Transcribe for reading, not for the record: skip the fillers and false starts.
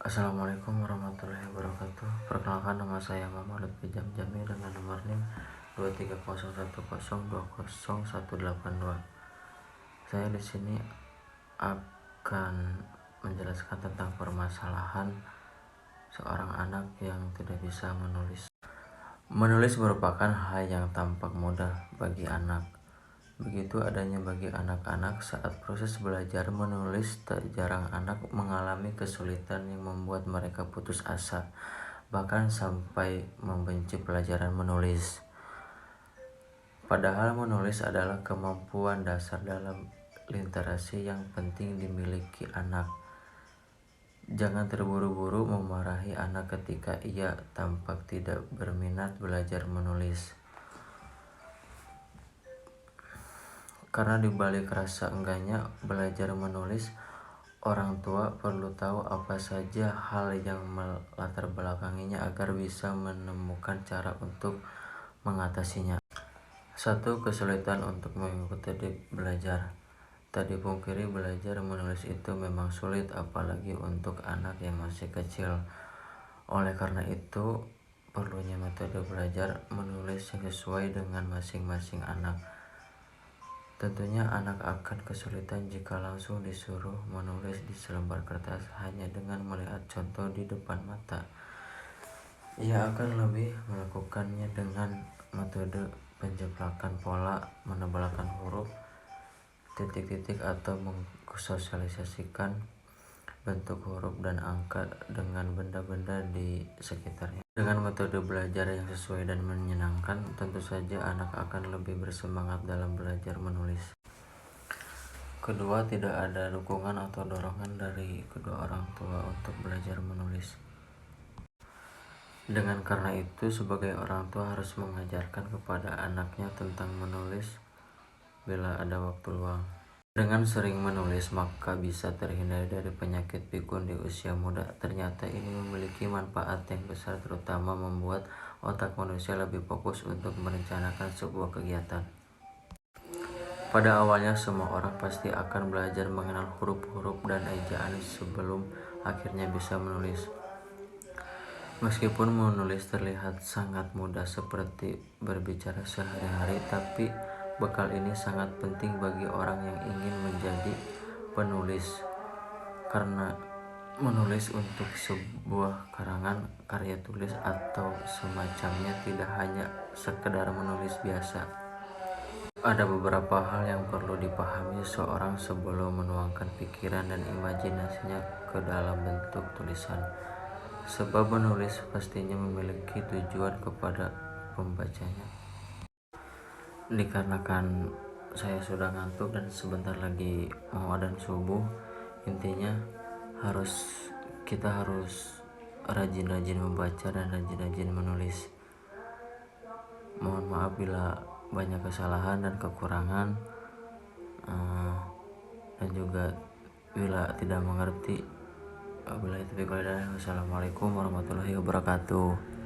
Assalamualaikum warahmatullahi wabarakatuh. Perkenalkan, nama saya Muhammad Lutfi Jamjami dengan nomor NIM 23010200182. Saya di sini akan menjelaskan tentang permasalahan seorang anak yang tidak bisa menulis. Menulis merupakan hal yang tampak mudah bagi anak. Begitu adanya bagi anak-anak saat proses belajar menulis, tak jarang anak mengalami kesulitan yang membuat mereka putus asa, bahkan sampai membenci pelajaran menulis. Padahal menulis adalah kemampuan dasar dalam literasi yang penting dimiliki anak. Jangan terburu-buru memarahi anak ketika ia tampak tidak berminat belajar menulis. Karena dibalik rasa enggaknya belajar menulis, orang tua perlu tahu apa saja hal yang melatar belakanginya agar bisa menemukan cara untuk mengatasinya. 1. Kesulitan untuk mengikuti belajar. Tak dipungkiri belajar menulis itu memang sulit, apalagi untuk anak yang masih kecil. Oleh karena itu, perlunya metode belajar menulis yang sesuai dengan masing-masing anak. Tentunya anak akan kesulitan jika langsung disuruh menulis di selembar kertas hanya dengan melihat contoh di depan mata. Ia akan lebih melakukannya dengan metode penjeplakan pola, menebalkan huruf, titik-titik, atau mensosialisasikan bentuk huruf dan angka dengan benda-benda di sekitarnya. Dengan metode belajar yang sesuai dan menyenangkan, tentu saja anak akan lebih bersemangat dalam belajar menulis. Kedua, tidak ada dukungan atau dorongan dari kedua orang tua untuk belajar menulis. Dengan karena itu, sebagai orang tua harus mengajarkan kepada anaknya tentang menulis bila ada waktu luang. Dengan sering menulis, maka bisa terhindar dari penyakit pikun di usia muda. Ternyata ini memiliki manfaat yang besar, terutama membuat otak manusia lebih fokus untuk merencanakan sebuah kegiatan. Pada awalnya, semua orang pasti akan belajar mengenal huruf-huruf dan ejaan sebelum akhirnya bisa menulis. Meskipun menulis terlihat sangat mudah seperti berbicara sehari-hari, tapi bekal ini sangat penting bagi orang yang ingin menjadi penulis. Karena menulis untuk sebuah karangan, karya tulis, atau semacamnya tidak hanya sekedar menulis biasa. Ada beberapa hal yang perlu dipahami seorang sebelum menuangkan pikiran dan imajinasinya ke dalam bentuk tulisan. Sebab menulis pastinya memiliki tujuan kepada pembacanya. Dikarenakan saya sudah ngantuk dan sebentar lagi mau adzan subuh, intinya kita harus rajin-rajin membaca dan rajin-rajin menulis. Mohon maaf bila banyak kesalahan dan kekurangan, dan juga bila tidak mengerti. Wassalamualaikum warahmatullahi wabarakatuh.